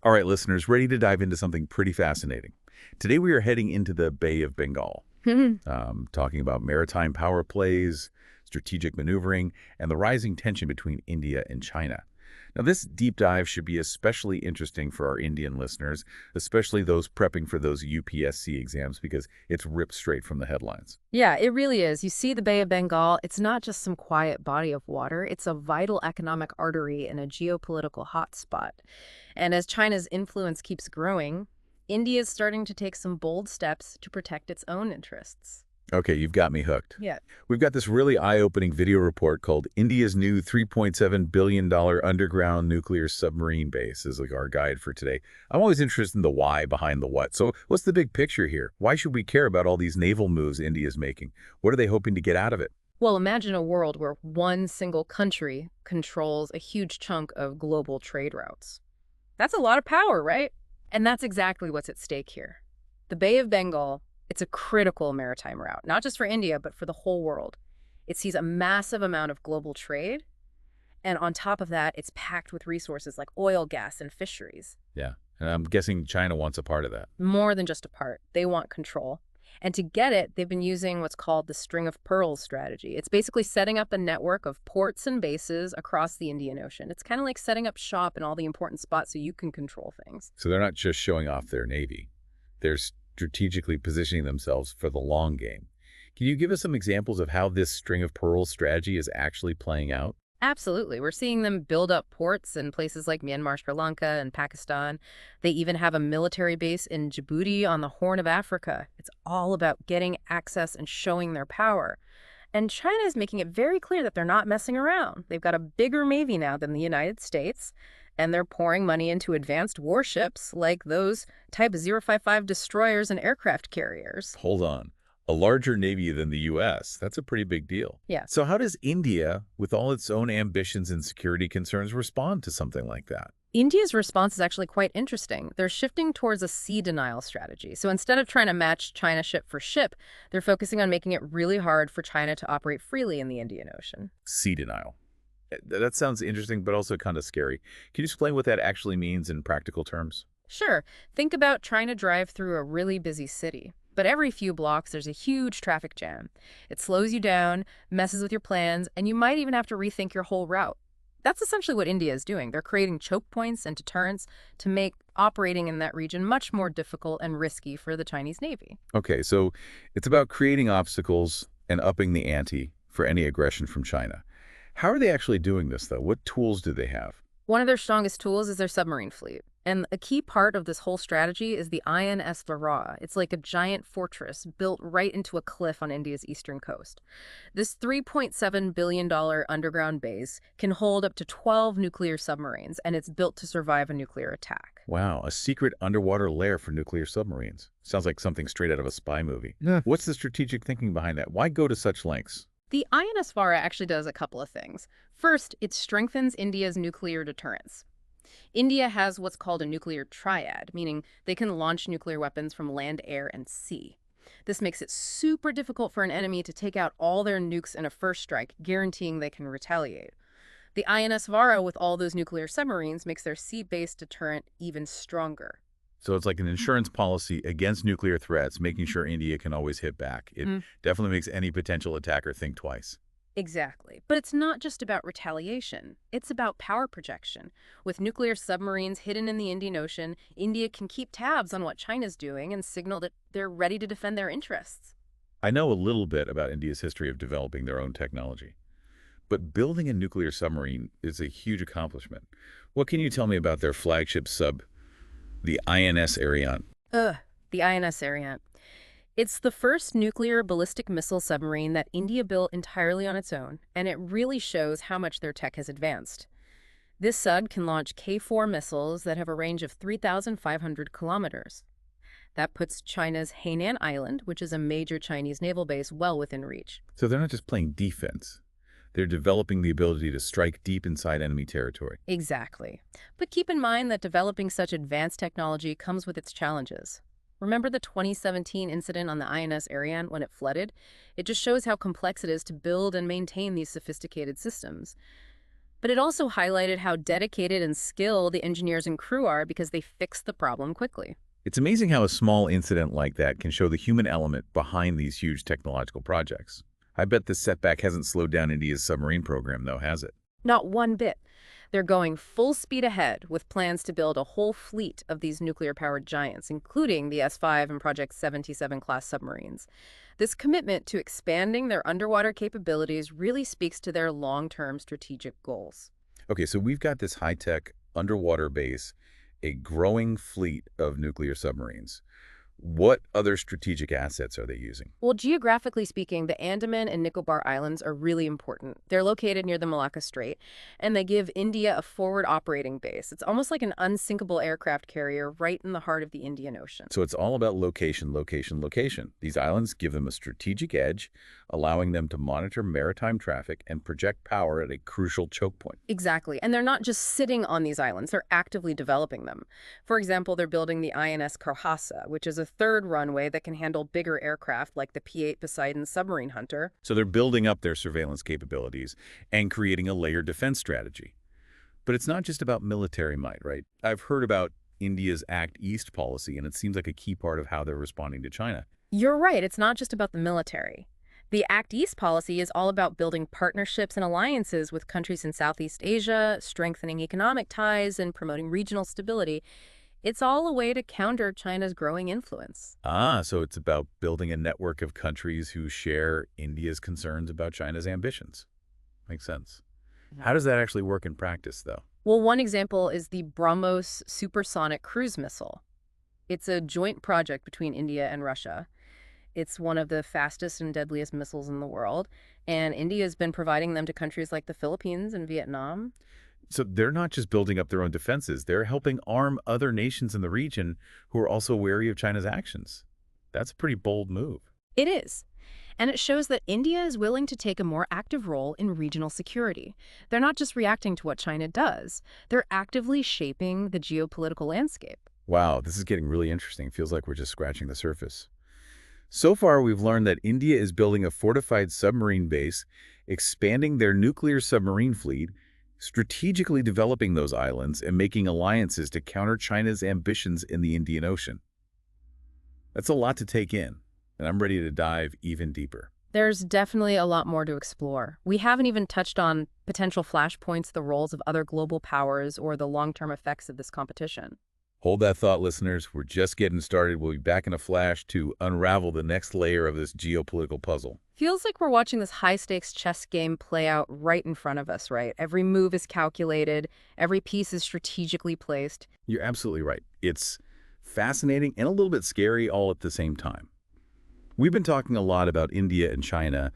All right, listeners, ready to dive into something pretty fascinating. Today we are heading into the Bay of Bengal, talking about maritime power plays, strategic maneuvering, and the rising tension between India and China. Now, this deep dive should be especially interesting for our Indian listeners, especially those prepping for those UPSC exams, because it's ripped straight from the headlines. Yeah, it really is. You see the Bay of Bengal, it's not just some quiet body of water, it's a vital economic artery and a geopolitical hotspot. And as China's influence keeps growing, India is starting to take some bold steps to protect its own interests. Okay, you've got me hooked. Yeah. We've got this really eye-opening video report called India's New $3.7 billion Underground Nuclear Submarine Base is like our guide for today. I'm always interested in the why behind the what. So what's the big picture here? Why should we care about all these naval moves India's making? What are they hoping to get out of it? Well, imagine a world where one single country controls a huge chunk of global trade routes. That's a lot of power, right? And that's exactly what's at stake here. The Bay of Bengal, it's a critical maritime route, not just for India, but for the whole world. It sees a massive amount of global trade, and on top of that, it's packed with resources like oil, gas, and fisheries. Yeah, and I'm guessing China wants a part of that. More than just a part. They want control. And to get it, they've been using what's called the string of pearls strategy. It's basically setting up a network of ports and bases across the Indian Ocean. It's kind of like setting up shop in all the important spots so you can control things. So they're not just showing off their navy. They're strategically positioning themselves for the long game. Can you give us some examples of how this string of pearls strategy is actually playing out? Absolutely. We're seeing them build up ports in places like Myanmar, Sri Lanka, and Pakistan. They even have a military base in Djibouti on the Horn of Africa. It's all about getting access and showing their power. And China is making it very clear that they're not messing around. They've got a bigger navy now than the United States, and they're pouring money into advanced warships like those Type 055 destroyers and aircraft carriers. Hold on. A larger navy than the U.S. That's a pretty big deal. Yeah. So how does India, with all its own ambitions and security concerns, respond to something like that? India's response is actually quite interesting. They're shifting towards a sea denial strategy. So instead of trying to match China ship for ship, they're focusing on making it really hard for China to operate freely in the Indian Ocean. Sea denial. That sounds interesting, but also kind of scary. Can you explain what that actually means in practical terms? Sure, think about trying to drive through a really busy city. But every few blocks, there's a huge traffic jam. It slows you down, messes with your plans, and you might even have to rethink your whole route. That's essentially what India is doing. They're creating choke points and deterrents to make operating in that region much more difficult and risky for the Chinese Navy. Okay, so it's about creating obstacles and upping the ante for any aggression from China. How are they actually doing this, though? What tools do they have? One of their strongest tools is their submarine fleet. And a key part of this whole strategy is the INS Varsha. It's like a giant fortress built right into a cliff on India's eastern coast. This $3.7 billion underground base can hold up to 12 nuclear submarines, and it's built to survive a nuclear attack. Wow, a secret underwater lair for nuclear submarines. Sounds like something straight out of a spy movie. Yeah. What's the strategic thinking behind that? Why go to such lengths? The INS Varsha actually does a couple of things. First, it strengthens India's nuclear deterrence. India has what's called a nuclear triad, meaning they can launch nuclear weapons from land, air, and sea. This makes it super difficult for an enemy to take out all their nukes in a first strike, guaranteeing they can retaliate. The INS Varsha, with all those nuclear submarines, makes their sea-based deterrent even stronger. So it's like an insurance policy against nuclear threats, making sure India can always hit back. It definitely makes any potential attacker think twice. Exactly. But it's not just about retaliation. It's about power projection. With nuclear submarines hidden in the Indian Ocean, India can keep tabs on what China's doing and signal that they're ready to defend their interests. I know a little bit about India's history of developing their own technology, but building a nuclear submarine is a huge accomplishment. What can you tell me about their flagship sub, the INS Ariane? The INS Ariane. It's the first nuclear ballistic missile submarine that India built entirely on its own, and it really shows how much their tech has advanced. This sub can launch K-4 missiles that have a range of 3,500 kilometers. That puts China's Hainan Island, which is a major Chinese naval base, well within reach. So they're not just playing defense. They're developing the ability to strike deep inside enemy territory. Exactly. But keep in mind that developing such advanced technology comes with its challenges. Remember the 2017 incident on the INS Ariane when it flooded? It just shows how complex it is to build and maintain these sophisticated systems. But it also highlighted how dedicated and skilled the engineers and crew are because they fix the problem quickly. It's amazing how a small incident like that can show the human element behind these huge technological projects. I bet this setback hasn't slowed down India's submarine program, though, has it? Not one bit. They're going full speed ahead with plans to build a whole fleet of these nuclear-powered giants, including the S-5 and Project 77 class submarines. This commitment to expanding their underwater capabilities really speaks to their long-term strategic goals. Okay, so we've got this high-tech underwater base, a growing fleet of nuclear submarines. What other strategic assets are they using? Well, geographically speaking, the Andaman and Nicobar Islands are really important. They're located near the Malacca Strait, and they give India a forward operating base. It's almost like an unsinkable aircraft carrier right in the heart of the Indian Ocean. So it's all about location, location, location. These islands give them a strategic edge, allowing them to monitor maritime traffic and project power at a crucial choke point. Exactly. And they're not just sitting on these islands, they're actively developing them. For example, they're building the INS Varsha, which is a third runway that can handle bigger aircraft like the P-8 Poseidon submarine hunter. So they're building up their surveillance capabilities and creating a layered defense strategy. But it's not just about military might, right? I've heard about India's Act East policy, and it seems like a key part of how they're responding to China. You're right, it's not just about the military. The Act East policy is all about building partnerships and alliances with countries in Southeast Asia, strengthening economic ties, and promoting regional stability. It's all a way to counter China's growing influence. Ah, so it's about building a network of countries who share India's concerns about China's ambitions. Makes sense. How does that actually work in practice, though? Well, one example is the BrahMos supersonic cruise missile. It's a joint project between India and Russia. It's one of the fastest and deadliest missiles in the world, and India has been providing them to countries like the Philippines and Vietnam. So they're not just building up their own defenses, they're helping arm other nations in the region who are also wary of China's actions. That's a pretty bold move. It is. And it shows that India is willing to take a more active role in regional security. They're not just reacting to what China does, they're actively shaping the geopolitical landscape. Wow, this is getting really interesting. Feels like we're just scratching the surface. So far, we've learned that India is building a fortified submarine base, expanding their nuclear submarine fleet, strategically developing those islands, and making alliances to counter China's ambitions in the Indian Ocean. That's a lot to take in, and I'm ready to dive even deeper. There's definitely a lot more to explore. We haven't even touched on potential flashpoints, the roles of other global powers, or the long-term effects of this competition. Hold that thought, listeners. We're just getting started. We'll be back in a flash to unravel the next layer of this geopolitical puzzle. Feels like we're watching this high-stakes chess game play out right in front of us, right? Every move is calculated, every piece is strategically placed. You're absolutely right. It's fascinating and a little bit scary all at the same time. We've been talking a lot about India and China,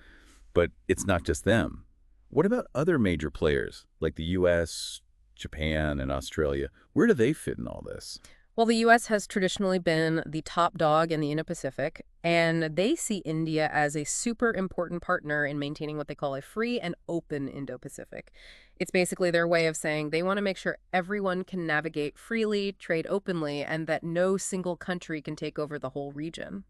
but it's not just them. What about other major players like the US, Japan, and Australia? Where do they fit in all this? Well, the U.S. has traditionally been the top dog in the Indo-Pacific, and they see India as a super important partner in maintaining what they call a free and open Indo-Pacific. It's basically their way of saying they want to make sure everyone can navigate freely, trade openly, and that no single country can take over the whole region.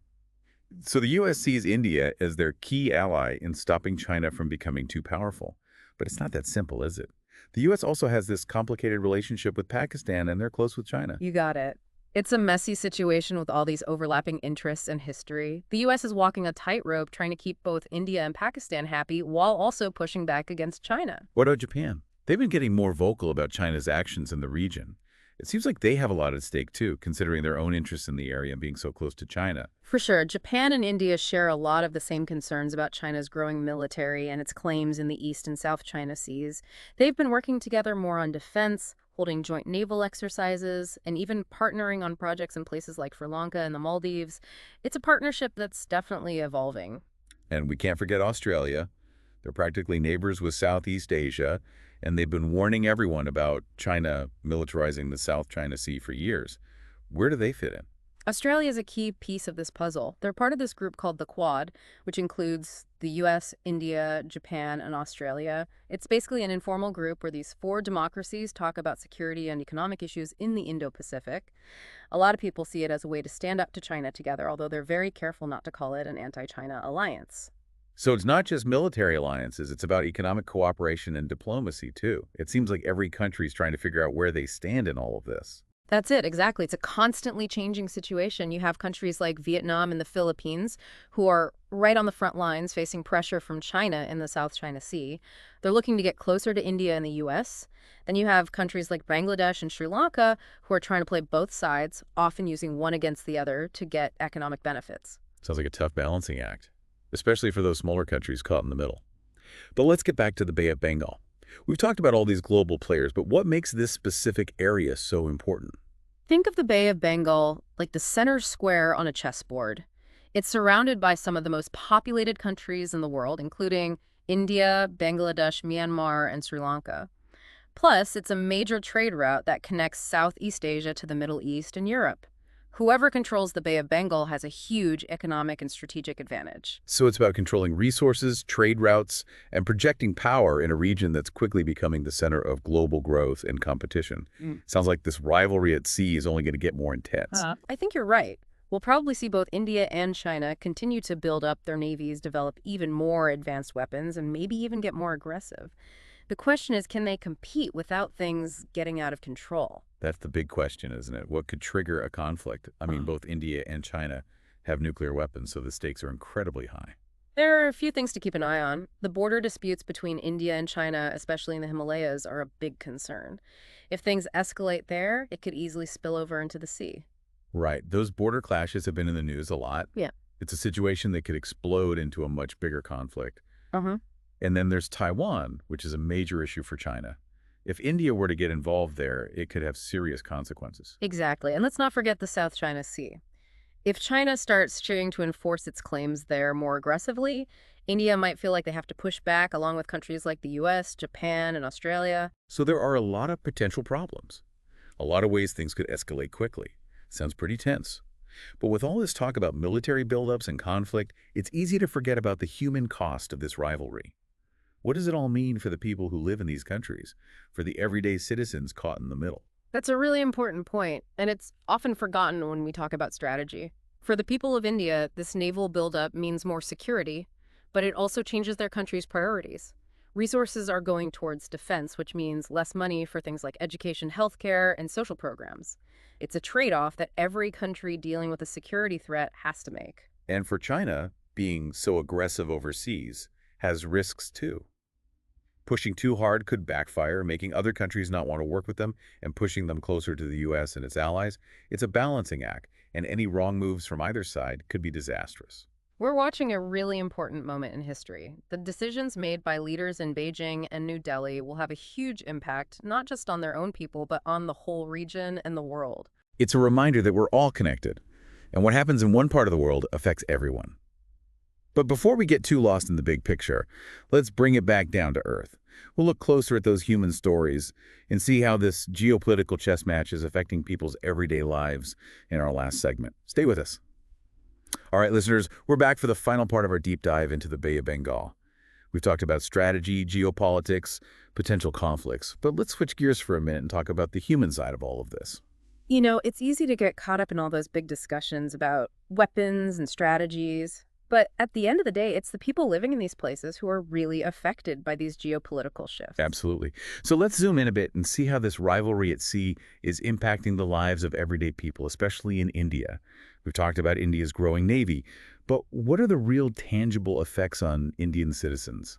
So the U.S. sees India as their key ally in stopping China from becoming too powerful. But it's not that simple, is it? The U.S. also has this complicated relationship with Pakistan, and they're close with China. You got it. It's a messy situation with all these overlapping interests and history. The U.S. is walking a tightrope trying to keep both India and Pakistan happy while also pushing back against China. What about Japan? They've been getting more vocal about China's actions in the region. It seems like they have a lot at stake, too, considering their own interests in the area and being so close to China. For sure, Japan and India share a lot of the same concerns about China's growing military and its claims in the East and South China Seas. They've been working together more on defense, holding joint naval exercises, and even partnering on projects in places like Sri Lanka and the Maldives. It's a partnership that's definitely evolving. And we can't forget Australia. They're practically neighbors with Southeast Asia, and they've been warning everyone about China militarizing the South China Sea for years. Where do they fit in? Australia is a key piece of this puzzle. They're part of this group called the Quad, which includes the US, India, Japan, and Australia. It's basically an informal group where these four democracies talk about security and economic issues in the Indo-Pacific. A lot of people see it as a way to stand up to China together, although they're very careful not to call it an anti-China alliance. So it's not just military alliances, it's about economic cooperation and diplomacy, too. It seems like every country is trying to figure out where they stand in all of this. That's it, exactly. It's a constantly changing situation. You have countries like Vietnam and the Philippines who are right on the front lines facing pressure from China in the South China Sea. They're looking to get closer to India and the US. Then you have countries like Bangladesh and Sri Lanka who are trying to play both sides, often using one against the other to get economic benefits. Sounds like a tough balancing act, especially for those smaller countries caught in the middle. But let's get back to the Bay of Bengal. We've talked about all these global players, but what makes this specific area so important? Think of the Bay of Bengal like the center square on a chessboard. It's surrounded by some of the most populated countries in the world, including India, Bangladesh, Myanmar, and Sri Lanka. Plus, it's a major trade route that connects Southeast Asia to the Middle East and Europe. Whoever controls the Bay of Bengal has a huge economic and strategic advantage. So it's about controlling resources, trade routes, and projecting power in a region that's quickly becoming the center of global growth and competition. Sounds like this rivalry at sea is only going to get more intense. I think you're right. We'll probably see both India and China continue to build up their navies, develop even more advanced weapons, and maybe even get more aggressive. The question is, can they compete without things getting out of control? That's the big question, isn't it? What could trigger a conflict? I mean, both India and China have nuclear weapons, so the stakes are incredibly high. There are a few things to keep an eye on. The border disputes between India and China, especially in the Himalayas, are a big concern. If things escalate there, it could easily spill over into the sea. Right. Those border clashes have been in the news a lot. Yeah. It's a situation that could explode into a much bigger conflict. Uh-huh. And then there's Taiwan, which is a major issue for China. If India were to get involved there, it could have serious consequences. Exactly. And let's not forget the South China Sea. If China starts trying to enforce its claims there more aggressively, India might feel like they have to push back along with countries like the US, Japan, and Australia. So there are a lot of potential problems. A lot of ways things could escalate quickly. Sounds pretty tense. But with all this talk about military buildups and conflict, it's easy to forget about the human cost of this rivalry. What does it all mean for the people who live in these countries, for the everyday citizens caught in the middle? That's a really important point, and it's often forgotten when we talk about strategy. For the people of India, this naval buildup means more security, but it also changes their country's priorities. Resources are going towards defense, which means less money for things like education, healthcare, and social programs. It's a trade-off that every country dealing with a security threat has to make. And for China, being so aggressive overseas has risks too. Pushing too hard could backfire, making other countries not want to work with them and pushing them closer to the U.S. and its allies. It's a balancing act, and any wrong moves from either side could be disastrous. We're watching a really important moment in history. The decisions made by leaders in Beijing and New Delhi will have a huge impact, not just on their own people, but on the whole region and the world. It's a reminder that we're all connected, and what happens in one part of the world affects everyone. But before we get too lost in the big picture, let's bring it back down to earth. We'll look closer at those human stories and see how this geopolitical chess match is affecting people's everyday lives in our last segment. Stay with us. All right, listeners, we're back for the final part of our deep dive into the Bay of Bengal. We've talked about strategy, geopolitics, potential conflicts, but let's switch gears for a minute and talk about the human side of all of this. You know, it's easy to get caught up in all those big discussions about weapons and strategies. But at the end of the day, it's the people living in these places who are really affected by these geopolitical shifts. Absolutely. So let's zoom in a bit and see how this rivalry at sea is impacting the lives of everyday people, especially in India. We've talked about India's growing navy, but what are the real tangible effects on Indian citizens?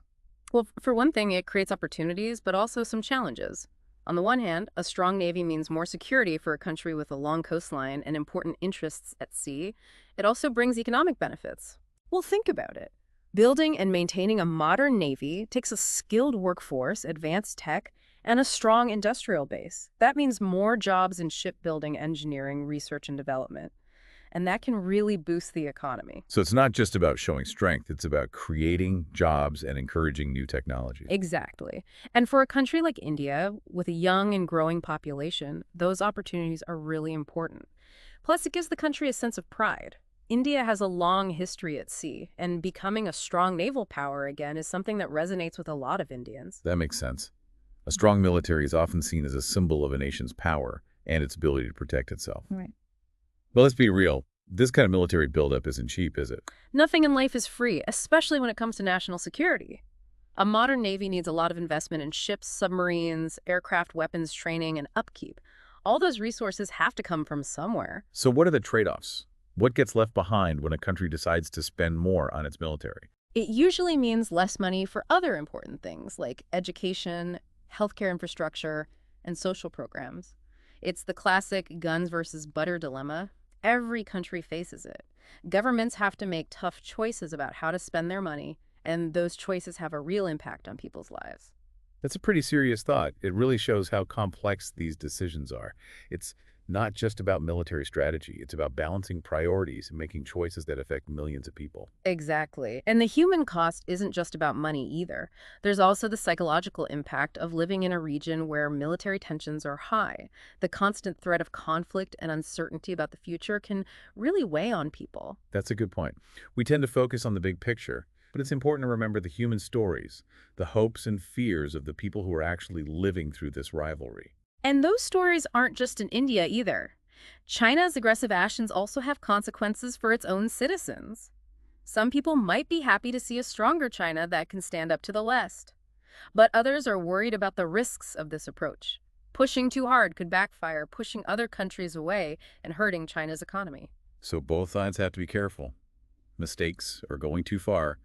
Well, for one thing, it creates opportunities, but also some challenges. On the one hand, a strong navy means more security for a country with a long coastline and important interests at sea. It also brings economic benefits. Well, think about it. Building and maintaining a modern navy takes a skilled workforce, advanced tech, and a strong industrial base. That means more jobs in shipbuilding, engineering, research, and development. And that can really boost the economy. So it's not just about showing strength, it's about creating jobs and encouraging new technology. Exactly. And for a country like India, with a young and growing population, those opportunities are really important. Plus, it gives the country a sense of pride. India has a long history at sea, and becoming a strong naval power again is something that resonates with a lot of Indians. That makes sense. A strong military is often seen as a symbol of a nation's power and its ability to protect itself. Right. But let's be real. This kind of military buildup isn't cheap, is it? Nothing in life is free, especially when it comes to national security. A modern navy needs a lot of investment in ships, submarines, aircraft weapons training, and upkeep. All those resources have to come from somewhere. So what are the trade-offs? What gets left behind when a country decides to spend more on its military? It usually means less money for other important things like education, healthcare infrastructure, and social programs. It's the classic guns versus butter dilemma. Every country faces it. Governments have to make tough choices about how to spend their money, and those choices have a real impact on people's lives. That's a pretty serious thought. It really shows how complex these decisions are. It's not just about military strategy. It's about balancing priorities and making choices that affect millions of people. Exactly. And the human cost isn't just about money either. There's also the psychological impact of living in a region where military tensions are high. The constant threat of conflict and uncertainty about the future can really weigh on people. That's a good point. We tend to focus on the big picture, but it's important to remember the human stories, the hopes and fears of the people who are actually living through this rivalry. And those stories aren't just in India either. China's aggressive actions also have consequences for its own citizens. Some people might be happy to see a stronger China that can stand up to the West. But others are worried about the risks of this approach. Pushing too hard could backfire, pushing other countries away and hurting China's economy. So both sides have to be careful. Mistakes or going too far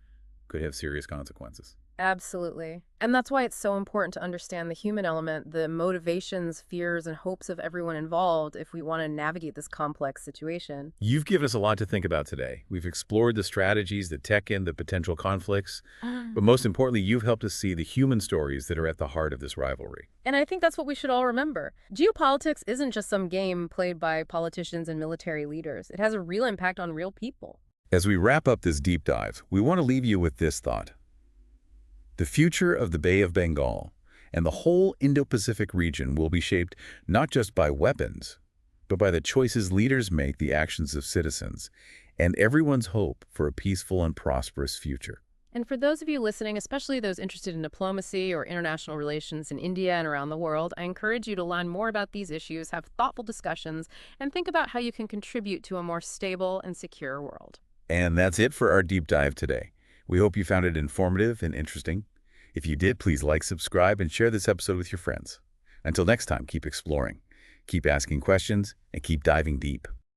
could have serious consequences. Absolutely. And that's why it's so important to understand the human element, the motivations, fears, and hopes of everyone involved if we want to navigate this complex situation. You've given us a lot to think about today. We've explored the strategies, the tech, and the potential conflicts. But most importantly, you've helped us see the human stories that are at the heart of this rivalry. And I think that's what we should all remember. Geopolitics isn't just some game played by politicians and military leaders. It has a real impact on real people. As we wrap up this deep dive, we want to leave you with this thought. The future of the Bay of Bengal and the whole Indo-Pacific region will be shaped not just by weapons, but by the choices leaders make, the actions of citizens, and everyone's hope for a peaceful and prosperous future. And for those of you listening, especially those interested in diplomacy or international relations in India and around the world, I encourage you to learn more about these issues, have thoughtful discussions, and think about how you can contribute to a more stable and secure world. And that's it for our deep dive today. We hope you found it informative and interesting. If you did, please like, subscribe, and share this episode with your friends. Until next time, keep exploring, keep asking questions, and keep diving deep.